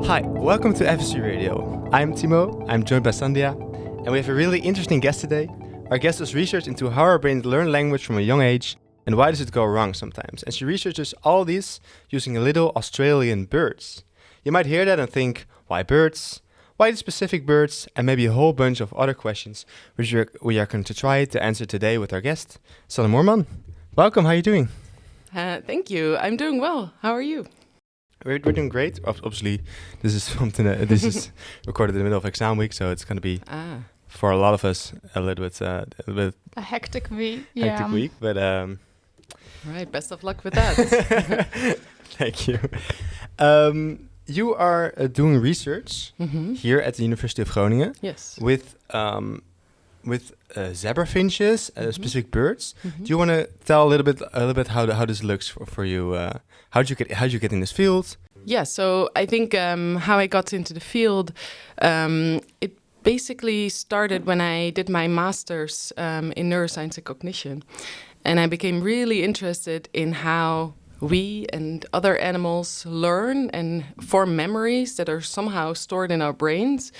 Hi, welcome to FSC Radio. I'm Thimo, I'm joined by Sandija, and we have a really interesting guest today. Our guest does research into how our brains learn language from a young age and why does it go wrong sometimes. And she researches all this using little Australian birds. You might hear that and think, why birds? Why the specific birds? And maybe a whole bunch of other questions, which we are going to try to answer today with our guest, Sanne Moorman. Welcome, how are you doing? Thank you. I'm doing well. How are you? We're doing great. Obviously, this is something that this is recorded in the middle of exam week, so it's going to be for a lot of us a little bit a hectic week. Hectic week, but all right. Best of luck with that. Thank you. You are doing research here at the University of Groningen. Yes. With zebra finches, specific birds. Do you want to tell a little bit how this looks for you? How'd you get in this field? Yeah, so I think how I got into the field, it basically started when I did my master's in neuroscience and cognition, and I became really interested in how we and other animals learn and form memories that are somehow stored in our brains.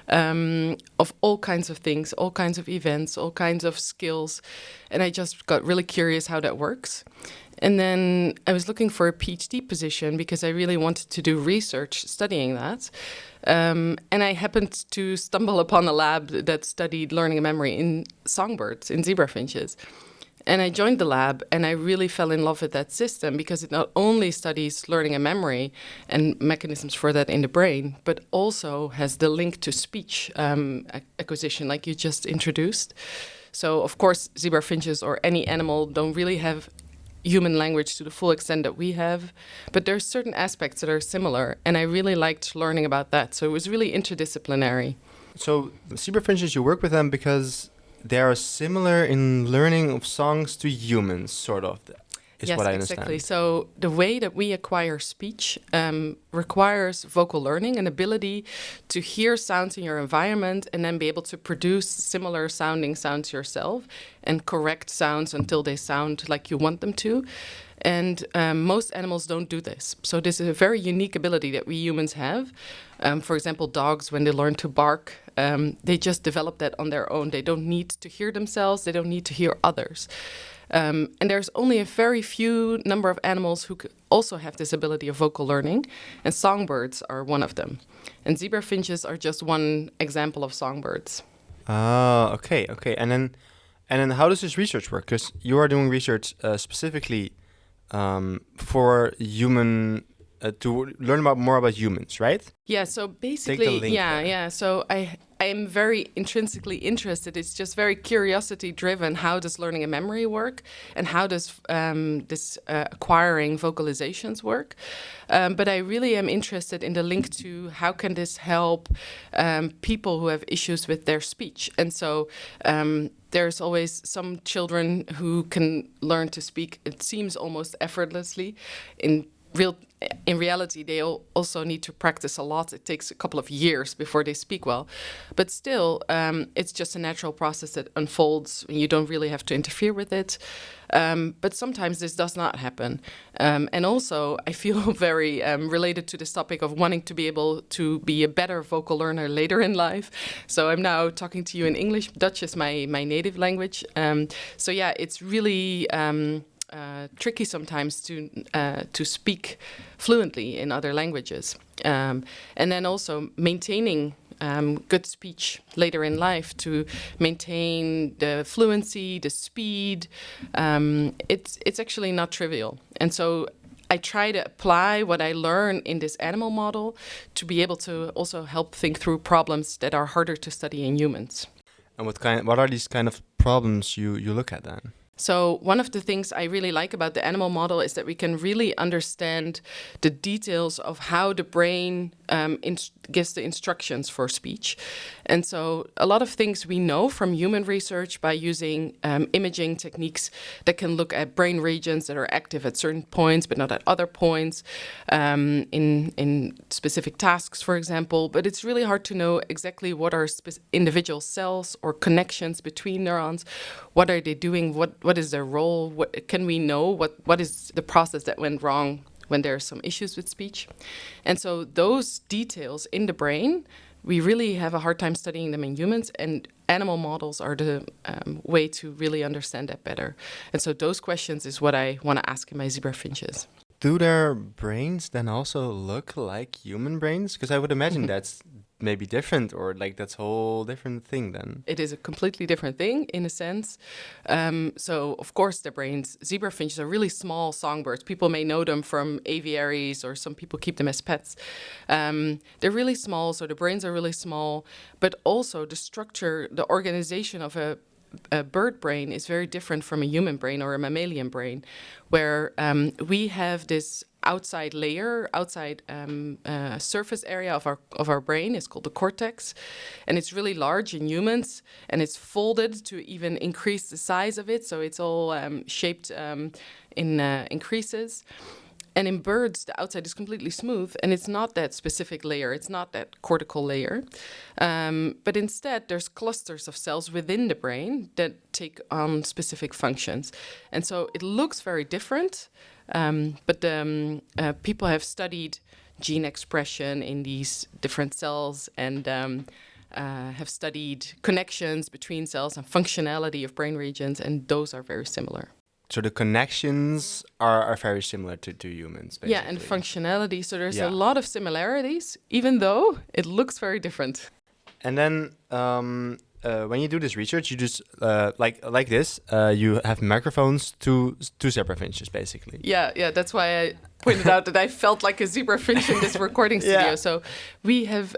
Of all kinds of things, all kinds of events, all kinds of skills. And I just got really curious how that works. And then I was looking for a PhD position because I really wanted to do research studying that. And I happened to stumble upon a lab that studied learning and memory in songbirds, in zebra finches. And I joined the lab and I really fell in love with that system because it not only studies learning and memory and mechanisms for that in the brain, but also has the link to speech acquisition like you just introduced. So of course, zebra finches or any animal don't really have human language to the full extent that we have, but there's certain aspects that are similar and I really liked learning about that. So it was really interdisciplinary. So zebra finches, you work with them because they are similar in learning of songs to humans, sort of, is yes, what I exactly. understand. So the way that we acquire speech requires vocal learning, an ability to hear sounds in your environment and then be able to produce similar sounding sounds yourself and correct sounds until they sound like you want them to. And most animals don't do this. So this is a very unique ability that we humans have. For example, dogs, when they learn to bark, they just develop that on their own. They don't need to hear themselves. They don't need to hear others. And there's only a very few number of animals who also have this ability of vocal learning. And songbirds are one of them. And zebra finches are just one example of songbirds. Ah, okay. And then how does this research work? Because you are doing research specifically for human to learn more about humans, right? Yeah, so basically, so I am very intrinsically interested. It's just very curiosity driven. How does learning and memory work, and how does this acquiring vocalizations work? But I really am interested in the link to how can this help people who have issues with their speech, and so. There's always some children who can learn to speak, it seems almost effortlessly. In reality, they also need to practice a lot. It takes a couple of years before they speak well. But still, it's just a natural process that unfolds. You don't really have to interfere with it. But sometimes this does not happen. And also, I feel very related to this topic of wanting to be able to be a better vocal learner later in life. So I'm now talking to you in English. Dutch is my native language. So yeah, it's really tricky sometimes to speak fluently in other languages. And then also maintaining good speech later in life, to maintain the fluency, the speed. It's actually not trivial. And so I try to apply what I learn in this animal model to be able to also help think through problems that are harder to study in humans. And what are these kind of problems you look at then? So one of the things I really like about the animal model is that we can really understand the details of how the brain gives the instructions for speech. And so a lot of things we know from human research by using imaging techniques that can look at brain regions that are active at certain points but not at other points in specific tasks, for example. But it's really hard to know exactly what are individual cells or connections between neurons. What are they doing? What is their role? What can we know? What is the process that went wrong when there are some issues with speech. And so those details in the brain, we really have a hard time studying them in humans, and animal models are the way to really understand that better. And so those questions is what I want to ask in my zebra finches. Do their brains then also look like human brains? Because I would imagine that's maybe different, or like that's a whole different thing then. It is a completely different thing in a sense. So of course their brains, zebra finches are really small songbirds. People may know them from aviaries, or some people keep them as pets. They're really small, so the brains are really small, but also the structure, the organization of a bird brain is very different from a human brain or a mammalian brain, where we have this outside layer, surface area of our brain is called the cortex, and it's really large in humans, and it's folded to even increase the size of it, so it's all shaped in creases. And in birds, the outside is completely smooth, and it's not that specific layer. It's not that cortical layer. But instead, there's clusters of cells within the brain that take on specific functions. And so it looks very different, but people have studied gene expression in these different cells, and have studied connections between cells and functionality of brain regions, and those are very similar. So the connections are very similar to humans, basically. Yeah, and functionality. So there's a lot of similarities, even though it looks very different. And then when you do this research, you just like this. You have microphones to zebra finches, basically. Yeah. That's why I pointed out that I felt like a zebra finch in this recording studio. So we have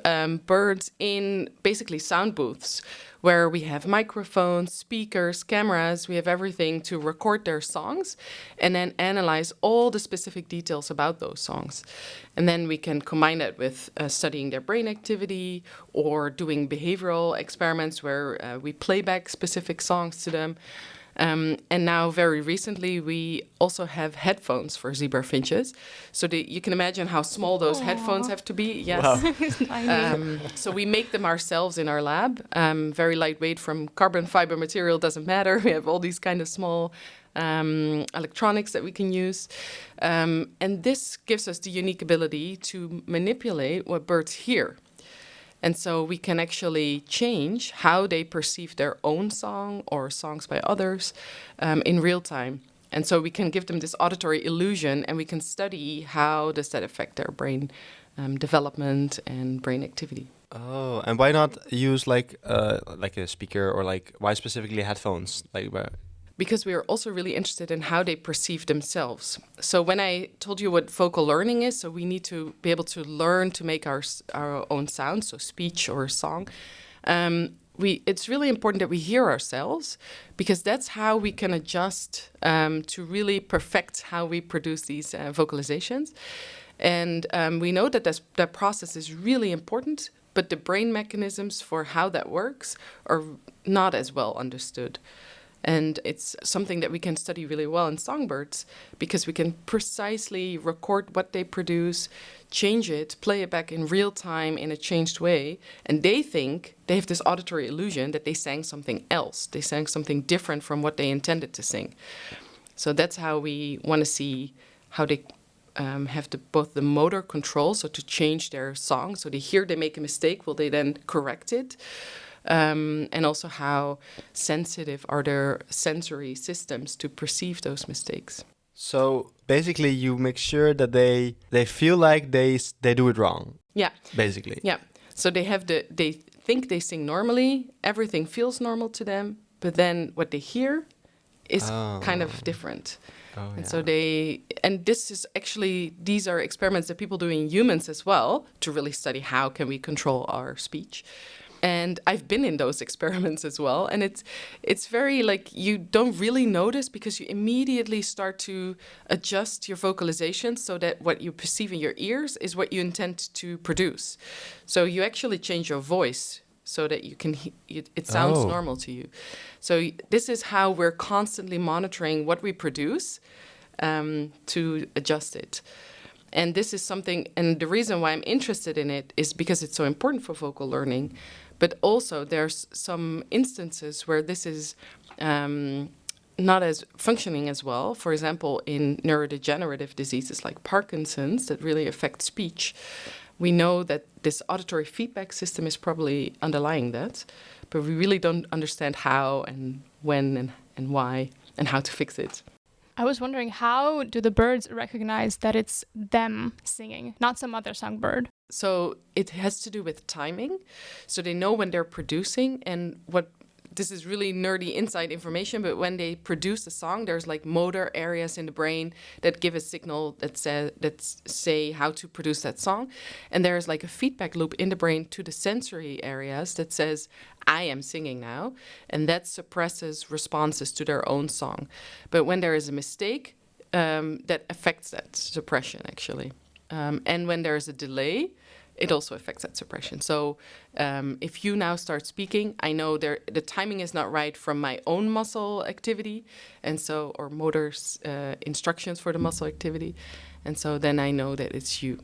birds in basically sound booths, where we have microphones, speakers, cameras. We have everything to record their songs and then analyze all the specific details about those songs. And then we can combine that with studying their brain activity, or doing behavioral experiments where we play back specific songs to them. And now, very recently, we also have headphones for zebra finches. So you can imagine how small those headphones have to be. Yes. Wow. So we make them ourselves in our lab. Very lightweight, from carbon fiber material, doesn't matter. We have all these kind of small electronics that we can use. And this gives us the unique ability to manipulate what birds hear. And so we can actually change how they perceive their own song or songs by others in real time. And so we can give them this auditory illusion, and we can study how does that affect their brain development and brain activity. Oh, and why not use like a speaker, or like why specifically headphones? Because we are also really interested in how they perceive themselves. So when I told you what vocal learning is, so we need to be able to learn to make our own sounds, so speech or song. It's really important that we hear ourselves, because that's how we can adjust to really perfect how we produce these vocalizations. And we know that that process is really important, but the brain mechanisms for how that works are not as well understood. And it's something that we can study really well in songbirds, because we can precisely record what they produce, change it, play it back in real time in a changed way. And they think they have this auditory illusion that they sang something else. They sang something different from what they intended to sing. So that's how we want to see how they have both the motor control, so to change their song. So they hear they make a mistake, will they then correct it? And also how sensitive are their sensory systems to perceive those mistakes. So basically you make sure that they feel like they do it wrong. Yeah. Basically. Yeah. So they think they sing normally, everything feels normal to them, but then what they hear is kind of different. Oh, and so these are experiments that people do in humans as well, to really study how can we control our speech. And I've been in those experiments as well. And it's very you don't really notice, because you immediately start to adjust your vocalization so that what you perceive in your ears is what you intend to produce. So you actually change your voice so that you can it sounds normal to you. So this is how we're constantly monitoring what we produce to adjust it. And this is something, and the reason why I'm interested in it is because it's so important for vocal learning. But also there's some instances where this is not as functioning as well. For example, in neurodegenerative diseases like Parkinson's that really affect speech, we know that this auditory feedback system is probably underlying that, but we really don't understand how and when and why and how to fix it. I was wondering, how do the birds recognize that it's them singing, not some other songbird? So it has to do with timing. So they know when they're producing, and this is really nerdy inside information, but when they produce a song, there's like motor areas in the brain that give a signal that say how to produce that song. And there's like a feedback loop in the brain to the sensory areas that says, I am singing now. And that suppresses responses to their own song. But when there is a mistake, that affects that suppression, actually. And when there's a delay, it also affects that suppression. So if you now start speaking, I know the timing is not right from my own muscle activity, or motor instructions for the muscle activity. And so then I know that it's you.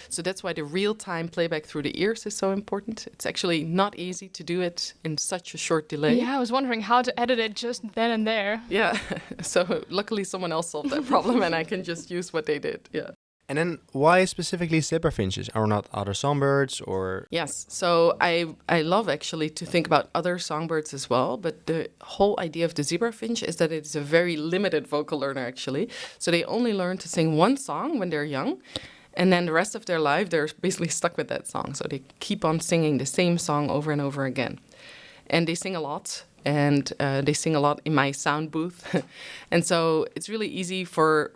So that's why the real-time playback through the ears is so important. It's actually not easy to do it in such a short delay. Yeah, I was wondering how to edit it just then and there. Yeah, so luckily someone else solved that problem and I can just use what they did, yeah. And then why specifically zebra finches or not other songbirds or? Yes, so I love actually to think about other songbirds as well, but the whole idea of the zebra finch is that it's a very limited vocal learner actually. So they only learn to sing one song when they're young, and then the rest of their life they're basically stuck with that song. So they keep on singing the same song over and over again. And they sing a lot. And they sing a lot in my sound booth. And so it's really easy for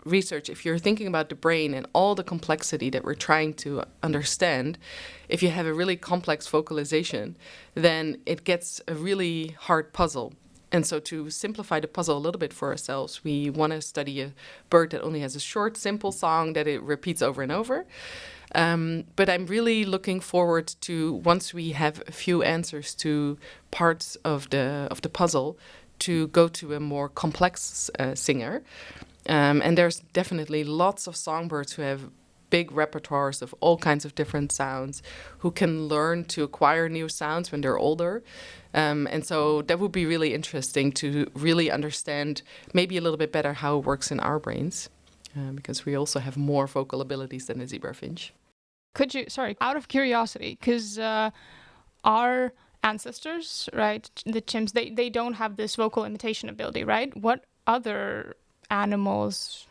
research. If you're thinking about the brain and all the complexity that we're trying to understand, if you have a really complex vocalization, then it gets a really hard puzzle. And so to simplify the puzzle a little bit for ourselves, we want to study a bird that only has a short, simple song that it repeats over and over. But I'm really looking forward to, once we have a few answers to parts of the puzzle, to go to a more complex singer. And there's definitely lots of songbirds who have big repertoires of all kinds of different sounds, who can learn to acquire new sounds when they're older. And so that would be really interesting to really understand maybe a little bit better how it works in our brains, because we also have more vocal abilities than a zebra finch. Could you, out of curiosity, because our ancestors, right, the chimps, they don't have this vocal imitation ability, right? What other animals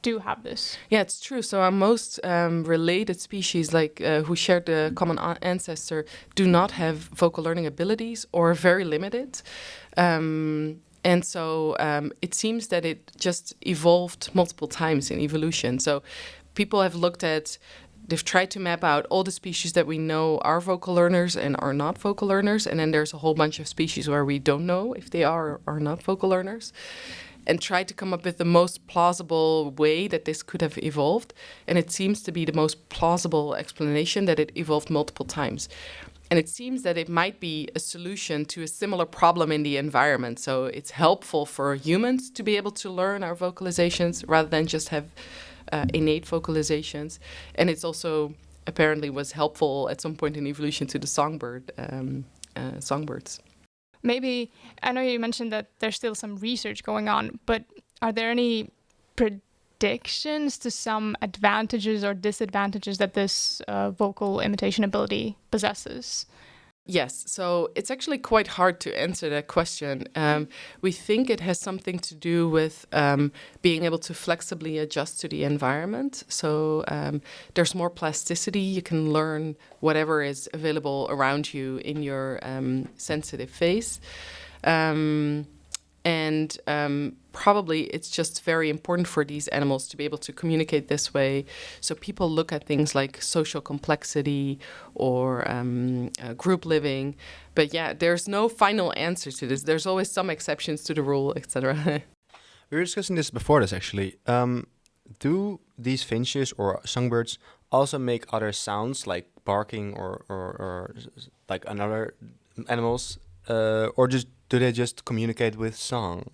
do have this? Yeah, it's true. So our most related species, like who share the common ancestor, do not have vocal learning abilities or very limited. And so it seems that it just evolved multiple times in evolution. So people have looked at, they've tried to map out all the species that we know are vocal learners and are not vocal learners. And then there's a whole bunch of species where we don't know if they are or are not vocal learners, and tried to come up with the most plausible way that this could have evolved. And it seems to be the most plausible explanation that it evolved multiple times. And it seems that it might be a solution to a similar problem in the environment. So it's helpful for humans to be able to learn our vocalizations rather than just have innate vocalizations. And it's also apparently was helpful at some point in evolution to the songbirds. Maybe, I know you mentioned that there's still some research going on, but are there any predictions to some advantages or disadvantages that this vocal imitation ability possesses? Yes, so it's actually quite hard to answer that question. We think it has something to do with being able to flexibly adjust to the environment. So there's more plasticity. You can learn whatever is available around you in your sensitive face. And probably it's just very important for these animals to be able to communicate this way. So people look at things like social complexity or group living. But yeah, there's no final answer to this. There's always some exceptions to the rule, etc. We were discussing this before this, actually. Do these finches or songbirds also make other sounds like barking or like another animals? Or just do they just communicate with song?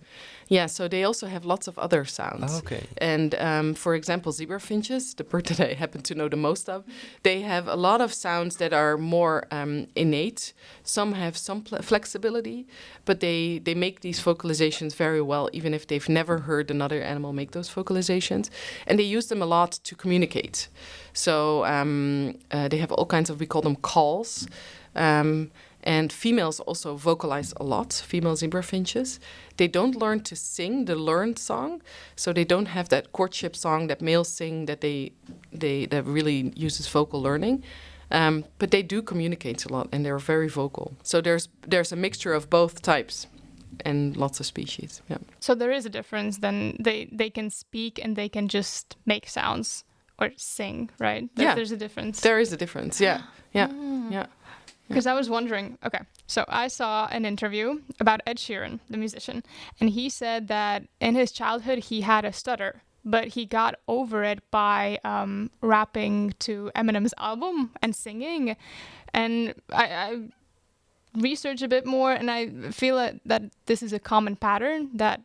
Yeah, so they also have lots of other sounds. Oh, okay. And for example, zebra finches, the bird that I happen to know the most of, they have a lot of sounds that are more innate. Some have some flexibility, but they make these vocalizations very well, even if they've never heard another animal make those vocalizations. And they use them a lot to communicate. So they have all kinds of, we call them calls. And females also vocalize a lot, female zebra finches. They don't learn to sing the learned song, so they don't have that courtship song that males sing that that really uses vocal learning. But they do communicate a lot, and they're very vocal. So there's a mixture of both types and lots of species. Yeah. So there is a difference. Then they can speak and they can just make sounds or sing, right? There's a difference. There is a difference. Yeah. Yeah. Yeah. Because I was wondering, okay, so I saw an interview about Ed Sheeran, the musician, and he said that in his childhood he had a stutter, but he got over it by rapping to Eminem's album and singing. And I researched a bit more, and I feel that this is a common pattern, that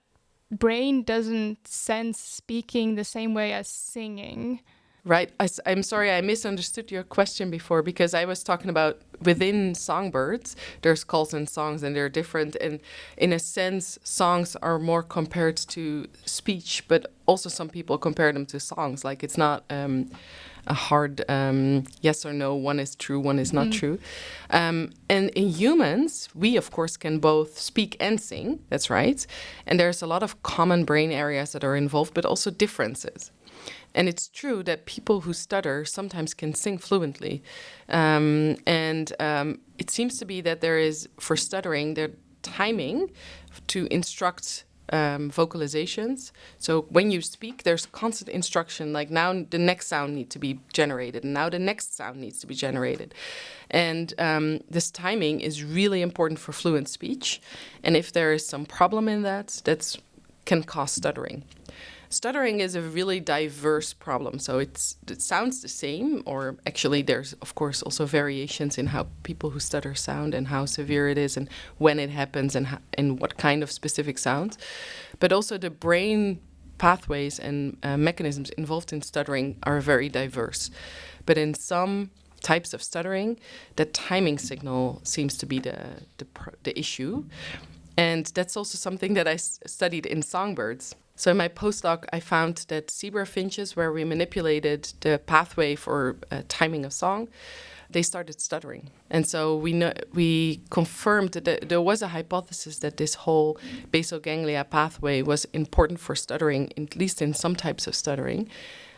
brain doesn't sense speaking the same way as singing. Right. I'm sorry, I misunderstood your question before, because I was talking about within songbirds, there's calls and songs, and they're different. And in a sense, songs are more compared to speech, but also some people compare them to songs. Like it's not a hard yes or no, one is true, one is not true. And in humans, we, of course, can both speak and sing. That's right. And there's a lot of common brain areas that are involved, but also differences. And it's true that people who stutter sometimes can sing fluently. It seems to be that there is, for stuttering, the timing to instruct vocalizations. So when you speak, there's constant instruction, like now the next sound needs to be generated, and now the next sound needs to be generated. And this timing is really important for fluent speech. And if there is some problem in that can cause stuttering. Stuttering is a really diverse problem. So it sounds the same, or actually there's, of course, also variations in how people who stutter sound and how severe it is and when it happens and what kind of specific sounds. But also the brain pathways and mechanisms involved in stuttering are very diverse. But in some types of stuttering, the timing signal seems to be the issue. And that's also something that I studied in songbirds. So in my postdoc, I found that zebra finches, where we manipulated the pathway for timing of song, they started stuttering. And so we confirmed that there was a hypothesis that this whole basal ganglia pathway was important for stuttering, at least in some types of stuttering.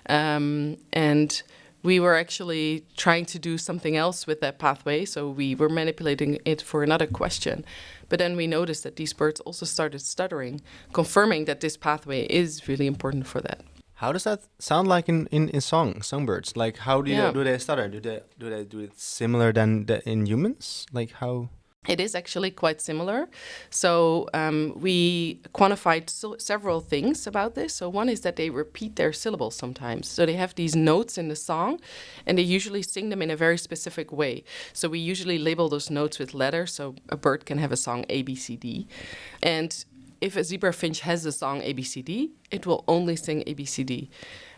And we were actually trying to do something else with that pathway, so we were manipulating it for another question. But then we noticed that these birds also started stuttering, confirming that this pathway is really important for that. How does that sound like in songbirds? Like how do they stutter? Do they do it similar than in humans? Like how? It is actually quite similar. So we quantified several things about this. So one is that they repeat their syllables sometimes. So they have these notes in the song, and they usually sing them in a very specific way. So we usually label those notes with letters. So a bird can have a song A, B, C, D. And if a zebra finch has a song A, B, C, D, it will only sing A, B, C, D,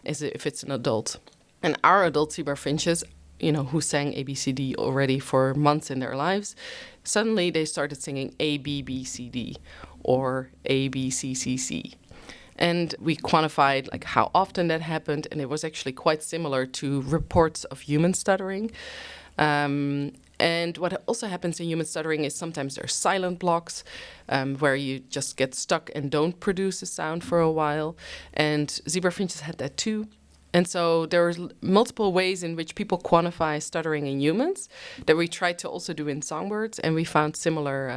as if it's an adult. And our adult zebra finches, who sang A, B, C, D already for months in their lives, suddenly they started singing A, B, B, C, D, or A, B, C, C, C. And we quantified like how often that happened, and it was actually quite similar to reports of human stuttering. And what also happens in human stuttering is sometimes there are silent blocks where you just get stuck and don't produce a sound for a while. And zebra finches had that too. And so there are multiple ways in which people quantify stuttering in humans that we tried to also do in songbirds, and we found similar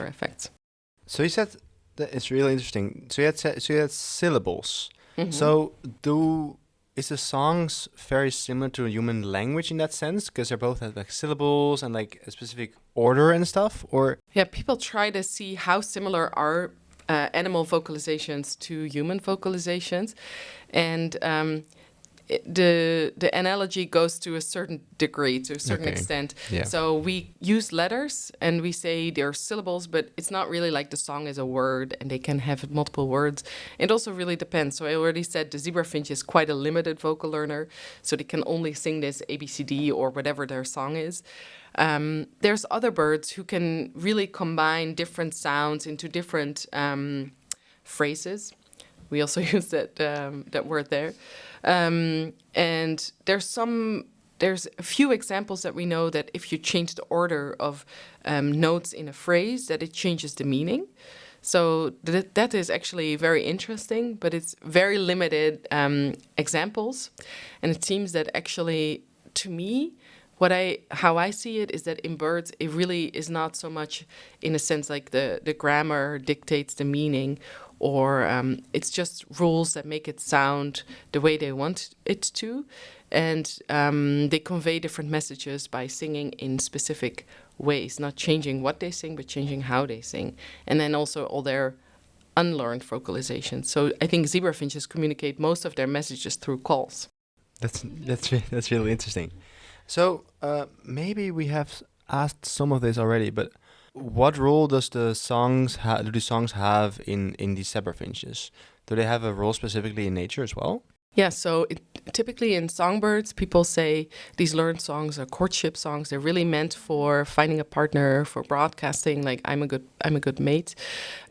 effects. So you said that it's really interesting. So you had syllables. Mm-hmm. So is the songs very similar to human language in that sense? Because they both have like syllables and like a specific order and stuff, or? Yeah, people try to see how similar are animal vocalizations to human vocalizations, and the analogy goes to a certain degree, to a certain extent. Yeah. So we use letters and we say they're syllables, but it's not really like the song is a word and they can have multiple words. It also really depends. So I already said the zebra finch is quite a limited vocal learner, so they can only sing this ABCD or whatever their song is. There's other birds who can really combine different sounds into different phrases. We also use that word there. And there's a few examples that we know that if you change the order of notes in a phrase, that it changes the meaning. So that is actually very interesting, but it's very limited examples. And it seems that actually, to me, how I see it is that in birds, it really is not so much in a sense like the grammar dictates the meaning, or it's just rules that make it sound the way they want it to. And they convey different messages by singing in specific ways, not changing what they sing, but changing how they sing. And then also all their unlearned vocalizations. So I think zebra finches communicate most of their messages through calls. That's really interesting. So maybe we have asked some of this already, but what role does do the songs have in these zebra finches? Do they have a role specifically in nature as well? Yeah, so typically in songbirds, people say these learned songs are courtship songs. They're really meant for finding a partner, for broadcasting, like I'm a good mate.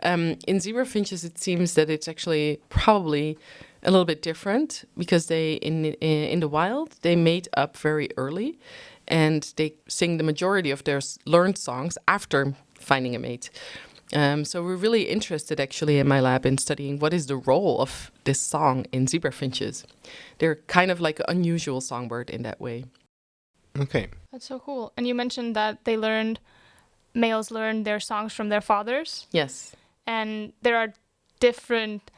In zebra finches, it seems that it's actually probably a little bit different, because they in the wild they mate up very early, and they sing the majority of their learned songs after finding a mate. So we're really interested actually in my lab in studying what is the role of this song in zebra finches. They're kind of like an unusual songbird in that way. Okay. That's so cool. And you mentioned that males learn their songs from their fathers. Yes. And there are different...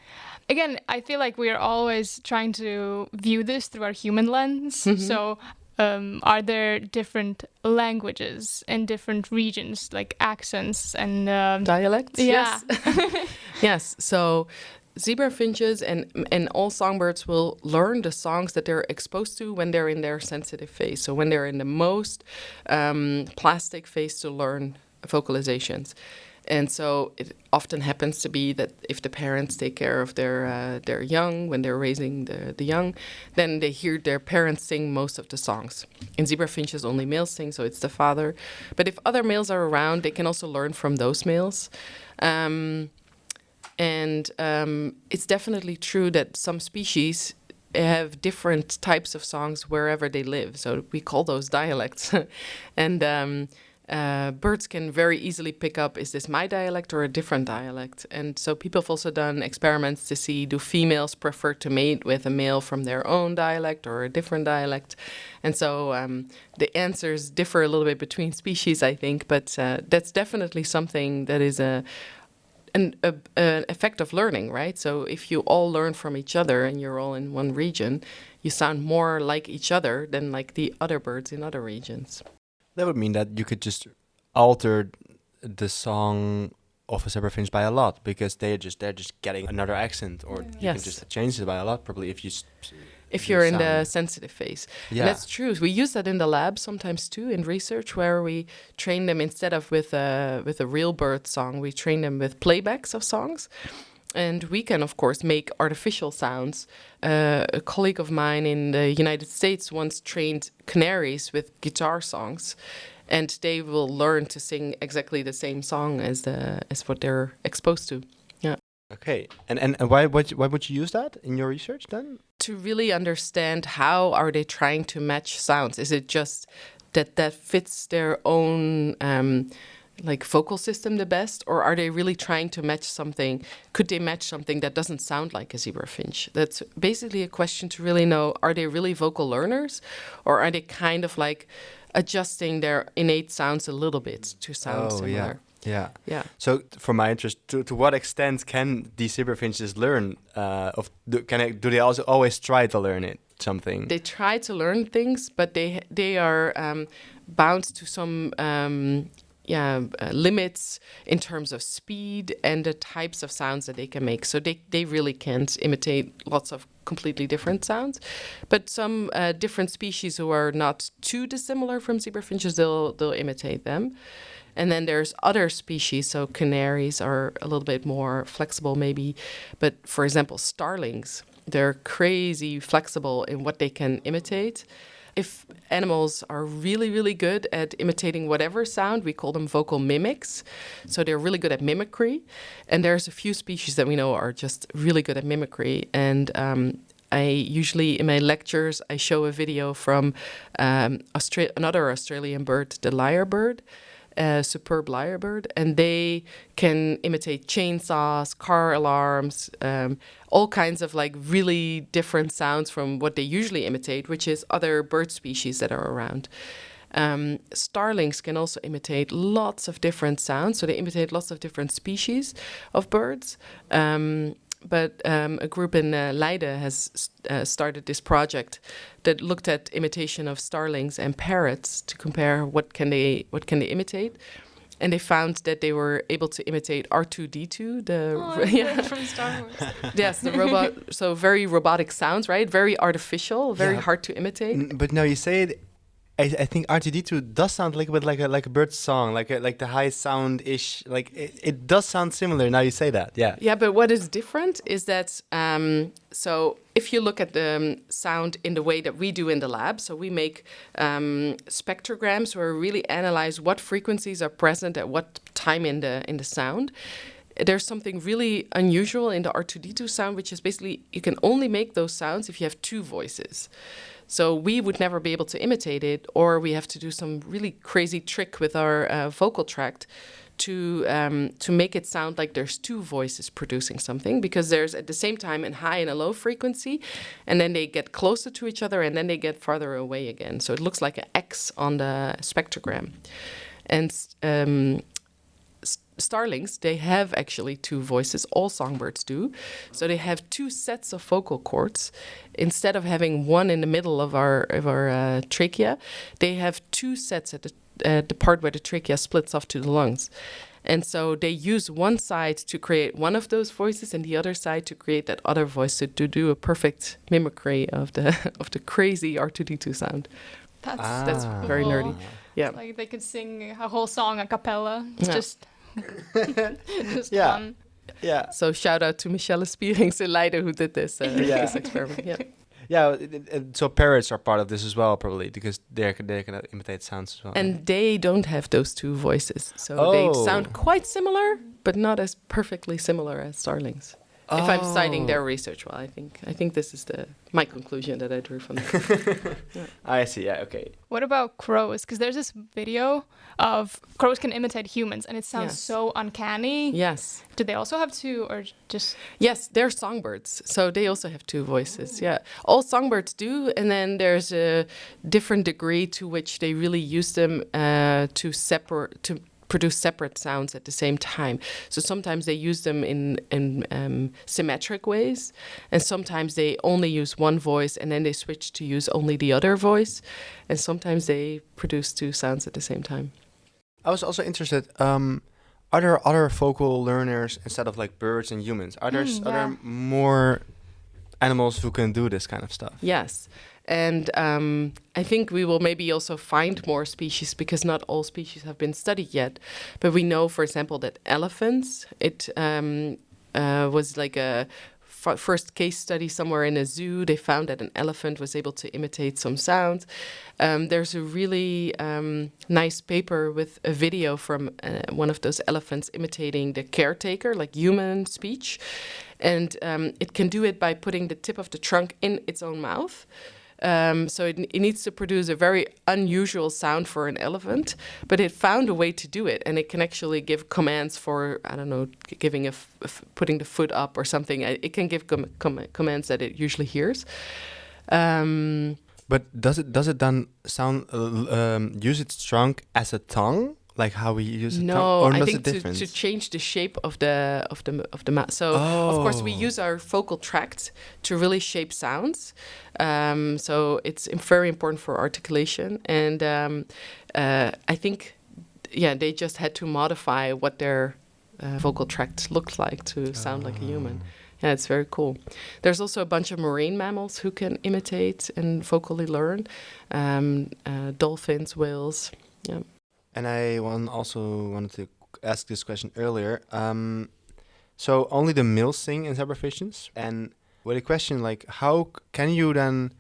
Again, I feel like we are always trying to view this through our human lens. Mm-hmm. So are there different languages in different regions, like accents and... dialects? Yeah. Yes. Yes. So zebra finches and all songbirds will learn the songs that they're exposed to when they're in their sensitive phase. So when they're in the most plastic phase to learn vocalizations. And so it often happens to be that if the parents take care of their young, when they're raising the young, then they hear their parents sing most of the songs. In zebra finches, only males sing, so it's the father. But if other males are around, they can also learn from those males. It's definitely true that some species have different types of songs wherever they live. So we call those dialects. And birds can very easily pick up, is this my dialect or a different dialect? And so people have also done experiments to see, do females prefer to mate with a male from their own dialect or a different dialect? And so the answers differ a little bit between species, I think, but that's definitely something that is an effect of learning, right? So if you all learn from each other and you're all in one region, you sound more like each other than like the other birds in other regions. That would mean that you could just alter the song of a zebra finch by a lot, because they're just getting another accent, or you can just change it by a lot, probably if you're in the sensitive phase. Yeah. And that's true. We use that in the lab sometimes too in research, where we train them instead of with a real bird song, we train them with playbacks of songs. And we can, of course, make artificial sounds. A colleague of mine in the United States once trained canaries with guitar songs, and they will learn to sing exactly the same song as what they're exposed to. Yeah. Okay. And why would you use that in your research then? To really understand how are they trying to match sounds. Is it just that fits their own vocal system the best, or are they really trying to match something? Could they match something that doesn't sound like a zebra finch? That's basically a question to really know, are they really vocal learners, or are they kind of like adjusting their innate sounds a little bit to sound similar? Yeah. So for my interest, to what extent can these zebra finches learn? Do they also always try to learn something? They try to learn things, but they are bound to some limits in terms of speed and the types of sounds that they can make. So they really can't imitate lots of completely different sounds. But some different species who are not too dissimilar from zebra finches, they'll imitate them. And then there's other species, so canaries are a little bit more flexible maybe. But for example, starlings, they're crazy flexible in what they can imitate. If animals are really, really good at imitating whatever sound, we call them vocal mimics. So they're really good at mimicry. And there's a few species that we know are just really good at mimicry. And I usually, in my lectures, I show a video from another Australian bird, the lyrebird. Superb lyrebird, and they can imitate chainsaws, car alarms, all kinds of like really different sounds from what they usually imitate, which is other bird species that are around. Starlings can also imitate lots of different sounds, so they imitate lots of different species of birds. But a group in Leiden has started this project that looked at imitation of starlings and parrots to compare what can they imitate, and they found that they were able to imitate R2-D2, from Star Wars. Yes, the robot. So very robotic sounds, right? Very artificial, very hard to imitate. But now you say it. I think R2-D2 does sound like a bit like a bird song, like the high sound-ish. Like it does sound similar. Now you say that, yeah. Yeah, but what is different is that so if you look at the sound in the way that we do in the lab, so we make spectrograms where we really analyze what frequencies are present at what time in the sound. There's something really unusual in the R2-D2 sound, which is basically you can only make those sounds if you have two voices. So we would never be able to imitate it, or we have to do some really crazy trick with our vocal tract to make it sound like there's two voices producing something, because there's at the same time a high and a low frequency, and then they get closer to each other, and then they get farther away again. So it looks like an X on the spectrogram. And starlings, they have actually two voices. All songbirds do. So they have two sets of vocal cords. Instead of having one in the middle of our trachea, they have two sets at the part where the trachea splits off to the lungs. And so they use one side to create one of those voices and the other side to create that other voice, to do a perfect mimicry of the crazy R2-D2 sound. That's very nerdy. Yeah. It's like they could sing a whole song a cappella. It's just fun. Yeah. So shout out to Michelle Spierings in Leiden who did this experiment. Yeah. Yeah. So parrots are part of this as well, probably, because they can imitate sounds as well. And they don't have those two voices, so they sound quite similar, but not as perfectly similar as starlings. If I'm citing their research, well, I think this is my conclusion that I drew from that. Yeah. I see. Yeah. Okay. What about crows? Because there's this video of crows can imitate humans, and it sounds so uncanny. Yes. Do they also have two, or just? Yes, they're songbirds, so they also have two voices. Yeah, all songbirds do, and then there's a different degree to which they really use them to produce separate sounds at the same time. So sometimes they use them in symmetric ways, and sometimes they only use one voice and then they switch to use only the other voice, and sometimes they produce two sounds at the same time. I was also interested, are there other vocal learners instead of like birds and humans? Are there more animals who can do this kind of stuff? Yes. And I think we will maybe also find more species, because not all species have been studied yet. But we know, for example, that elephants, it was like a first case study somewhere in a zoo. They found that an elephant was able to imitate some sounds. There's a really nice paper with a video from one of those elephants imitating the caretaker, like human speech. And it can do it by putting the tip of the trunk in its own mouth. So it needs to produce a very unusual sound for an elephant, but it found a way to do it, and it can actually give commands for, I don't know, giving putting the foot up or something. It can give commands that it usually hears. But does it then sound use its trunk as a tongue? Like how we use a tongue? Or I think to change the shape of the mouth. So of course we use our vocal tract to really shape sounds. So it's very important for articulation. And I think they just had to modify what their vocal tract looked like to sound like a human. Yeah, it's very cool. There's also a bunch of marine mammals who can imitate and vocally learn. Dolphins, whales. Yeah. And I also wanted to ask this question earlier. So only the males sing in zebrafinches, and with a question like, how can you then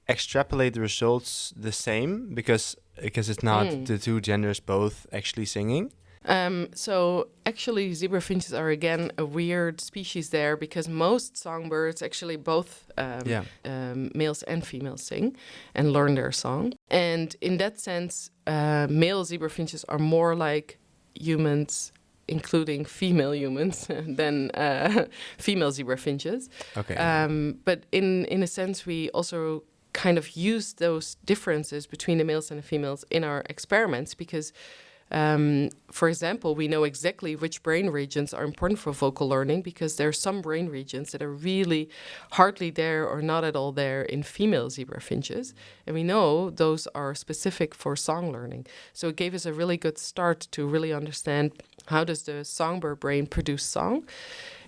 extrapolate the results the same because it's not the two genders both actually singing? So actually zebrafinches are again a weird species there, because most songbirds actually both males and females sing and learn their song. And in that sense, male zebrafinches are more like humans, including female humans, than female zebrafinches. Okay. But in a sense, we also kind of use those differences between the males and the females in our experiments, because for example, we know exactly which brain regions are important for vocal learning, because there are some brain regions that are really hardly there or not at all there in female zebrafinches. And we know those are specific for song learning. So it gave us a really good start to really understand how does the songbird brain produce song.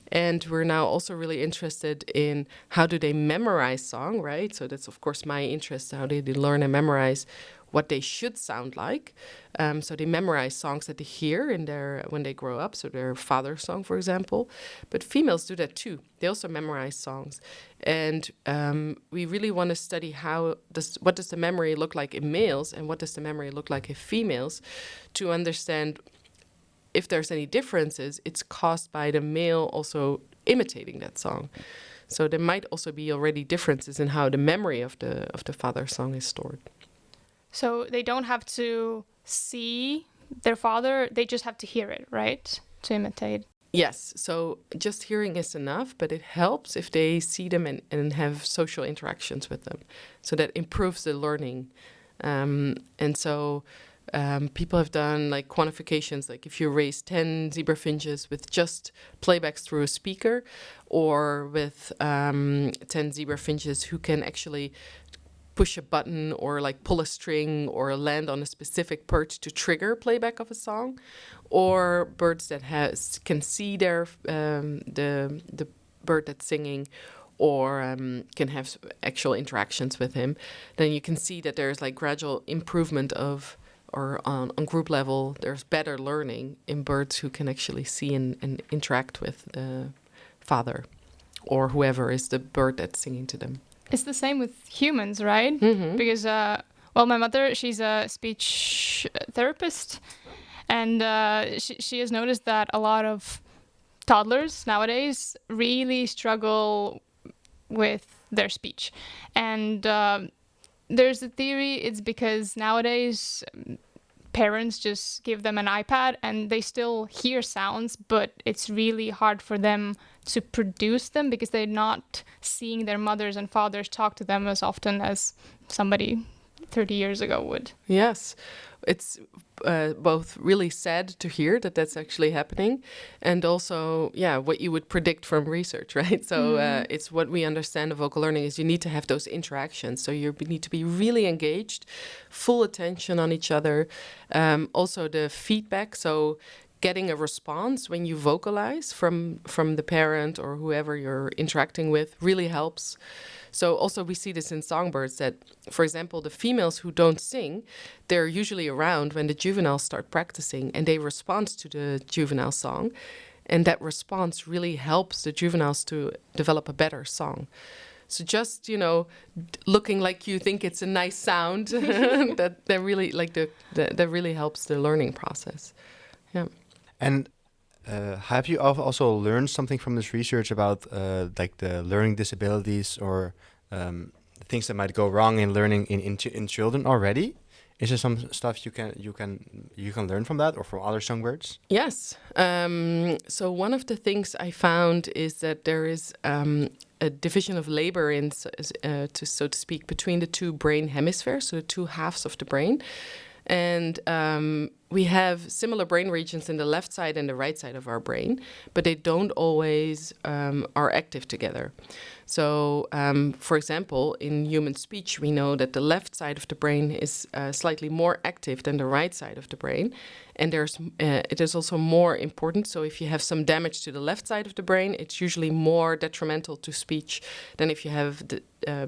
And we're now also really interested in how do they memorize song, right? So that's, of course, my interest. How do they learn and memorize what they should sound like? So they memorize songs that they hear when they grow up, so their father's song, for example. But females do that too. They also memorize songs. And we really want to study what does the memory look like in males and what does the memory look like in females, to understand if there's any differences, it's caused by the male also imitating that song. So there might also be already differences in how the memory of the father's song is stored. So they don't have to see their father, they just have to hear it, right? To imitate. Yes, so just hearing is enough, but it helps if they see them and have social interactions with them. So that improves the learning. And so people have done like quantifications, like if you raise 10 zebrafinches with just playbacks through a speaker, or with 10 zebrafinches who can actually push a button or like pull a string or land on a specific perch to trigger playback of a song, or birds that can see their the bird that's singing, or can have actual interactions with him, then you can see that there's like gradual improvement of, or on group level, there's better learning in birds who can actually see and interact with the father or whoever is the bird that's singing to them. It's the same with humans, right? Mm-hmm. Because, my mother, she's a speech therapist, and she has noticed that a lot of toddlers nowadays really struggle with their speech. And there's a theory it's because nowadays parents just give them an iPad and they still hear sounds, but it's really hard for them to produce them because they're not seeing their mothers and fathers talk to them as often as somebody 30 years ago would. Yes, it's both really sad to hear that that's actually happening, and also, what you would predict from research, right? So it's what we understand of vocal learning is you need to have those interactions. So you need to be really engaged, full attention on each other. Also the feedback, so getting a response when you vocalize from the parent or whoever you're interacting with really helps. So also we see this in songbirds that, for example, the females who don't sing, they're usually around when the juveniles start practicing and they respond to the juvenile song. And that response really helps the juveniles to develop a better song. So just, looking like you think it's a nice sound, that really that really helps the learning process. Yeah. And have you also learned something from this research about like the learning disabilities or things that might go wrong in learning in children already? Is there some stuff you can learn from that or from other songbirds? Yes. So one of the things I found is that there is a division of labor so to speak, between the two brain hemispheres, so the two halves of the brain. And we have similar brain regions in the left side and the right side of our brain, but they don't always are active together. So, for example, in human speech, we know that the left side of the brain is slightly more active than the right side of the brain. And it is also more important. So if you have some damage to the left side of the brain, it's usually more detrimental to speech than if you have the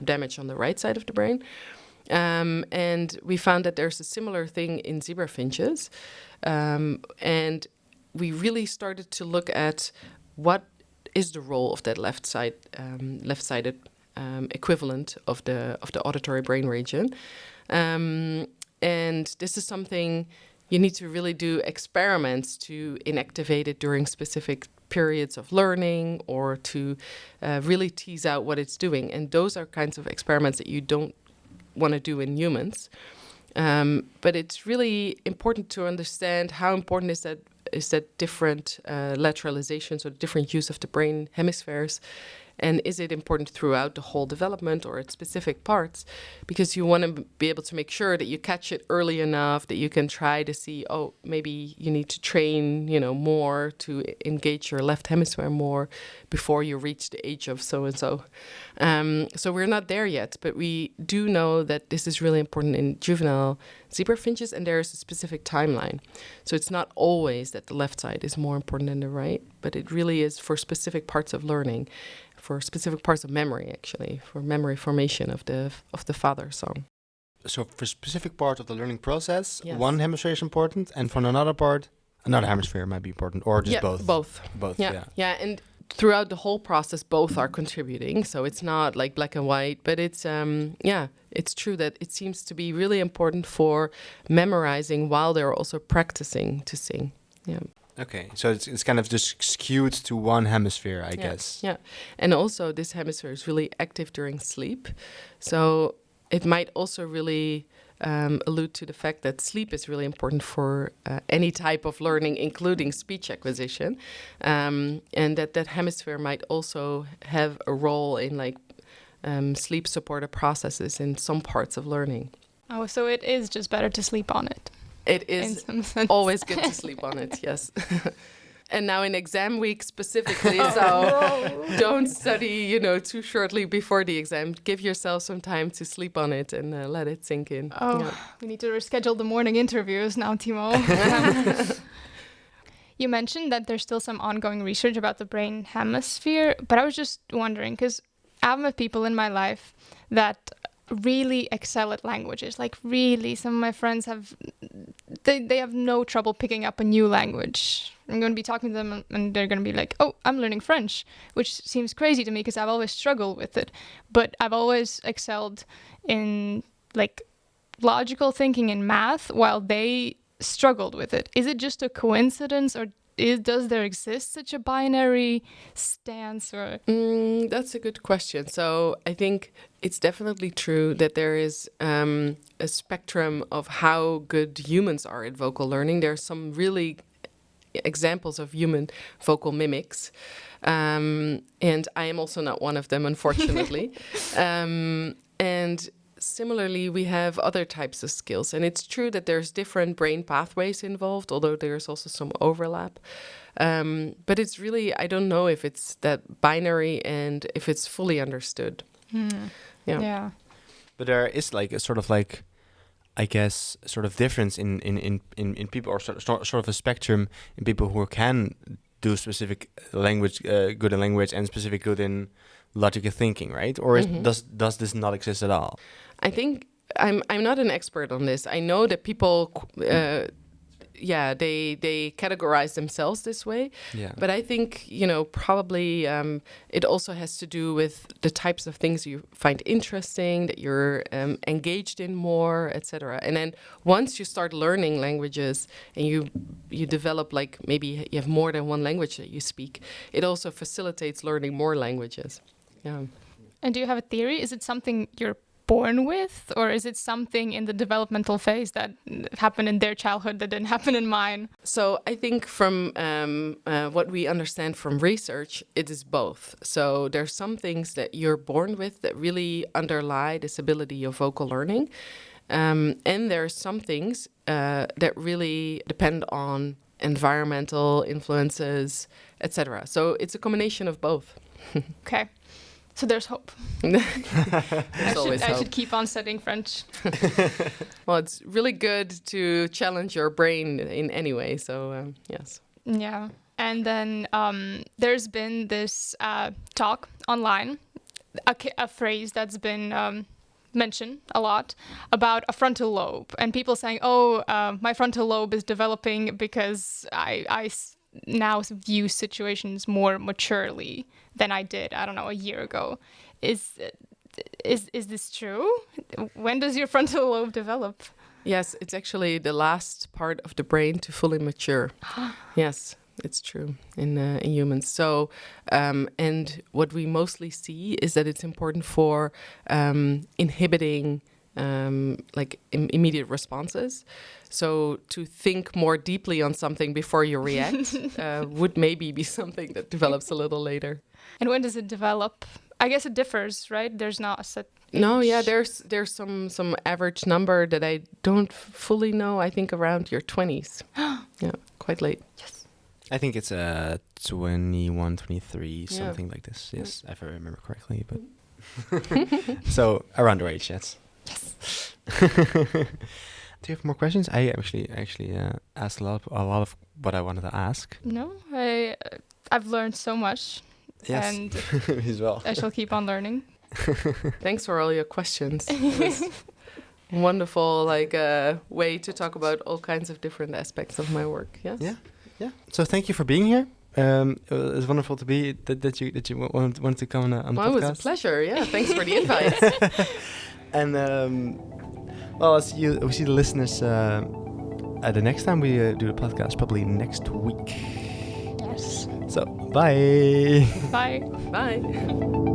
damage on the right side of the brain. And we found that there's a similar thing in zebra finches. And we really started to look at what is the role of that left-sided equivalent of the auditory brain region. And this is something you need to really do experiments to inactivate it during specific periods of learning or to really tease out what it's doing. And those are kinds of experiments that you don't want to do in humans. But it's really important to understand how important is that different lateralizations or different use of the brain hemispheres. And is it important throughout the whole development or at specific parts? Because you want to be able to make sure that you catch it early enough that you can try to see, oh, maybe you need to train, more to engage your left hemisphere more before you reach the age of so-and-so. So we're not there yet, but we do know that this is really important in juvenile zebra finches, and there is a specific timeline. So it's not always that the left side is more important than the right, but it really is for specific parts of learning, for specific parts of memory, actually, for memory formation of the father song. So for specific part of the learning process, yes. One hemisphere is important, and for another part, another hemisphere might be important, or just both? Both, yeah. And throughout the whole process, both are contributing. So it's not like black and white, but it's, it's true that it seems to be really important for memorizing while they're also practicing to sing. Yeah. Okay, so it's kind of just skewed to one hemisphere, I guess. Yeah, and also this hemisphere is really active during sleep. So it might also really allude to the fact that sleep is really important for any type of learning, including speech acquisition. And that hemisphere might also have a role in sleep supportive processes in some parts of learning. Oh, so it is just better to sleep on it. It is always good to sleep on it, yes. And now in exam week specifically, so don't study, too shortly before the exam. Give yourself some time to sleep on it and let it sink in. Oh, yeah. We need to reschedule the morning interviews now, Thimo. You mentioned that there's still some ongoing research about the brain hemisphere, but I was just wondering, because I've met people in my life that really excel at languages. Really, some of my friends they have no trouble picking up a new language. I'm going to be talking to them and they're going to be like, oh, I'm learning French, which seems crazy to me because I've always struggled with it. But I've always excelled in logical thinking in math while they struggled with it. Is it just a coincidence, or does there exist such a binary stance? Or that's a good question. So I think it's definitely true that there is a spectrum of how good humans are at vocal learning. There are some really examples of human vocal mimics. And I am also not one of them, unfortunately. And similarly, we have other types of skills. And it's true that there's different brain pathways involved, although there's also some overlap. But it's really, I don't know if it's that binary and if it's fully understood. Yeah. But there is a sort of I guess, sort of difference in people, or sort of a spectrum in people who can do specific language, good in language, and specific good in logical thinking, right? Or does this not exist at all? I think I'm not an expert on this. I know that people, they categorize themselves this way. Yeah. But I think, probably it also has to do with the types of things you find interesting, that you're engaged in more, etc. And then once you start learning languages and you develop, maybe you have more than one language that you speak, it also facilitates learning more languages. Yeah. And do you have a theory? Is it something you're born with, or is it something in the developmental phase that happened in their childhood that didn't happen in mine? So I think from what we understand from research, it is both. So there's some things that you're born with that really underlie this ability of vocal learning. And there are some things that really depend on environmental influences, etc. So it's a combination of both. Okay. So there's hope. I should keep on studying French. Well, it's really good to challenge your brain in any way. So, yes. Yeah. And then there's been this talk online, a phrase that's been mentioned a lot about a frontal lobe. And people saying, my frontal lobe is developing because I now view situations more maturely than I did, I don't know, a year ago. Is this true? When does your frontal lobe develop? Yes, it's actually the last part of the brain to fully mature. Yes, it's true in humans. So, and what we mostly see is that it's important for inhibiting immediate responses. So to think more deeply on something before you react would maybe be something that develops a little later. And when does it develop? I guess it differs, right? There's not a set age. No, yeah, there's some average number that I don't fully know. I think around your 20s. Yeah, quite late. Yes. I think it's 21, 23, something like this. Yes, if I remember correctly. But so around your age, yes. Yes. Do you have more questions? I actually asked a lot of what I wanted to ask. No, I've learned so much. Yes, and as well. I shall keep on learning. Thanks for all your questions. It was wonderful, way to talk about all kinds of different aspects of my work. Yes. Yeah. So thank you for being here. It was wonderful to be that you wanted to come on the podcast. It was a pleasure. Yeah, thanks for the invite. And we'll see the listeners the next time we do the podcast, probably next week. Yes. So bye. Bye. Bye.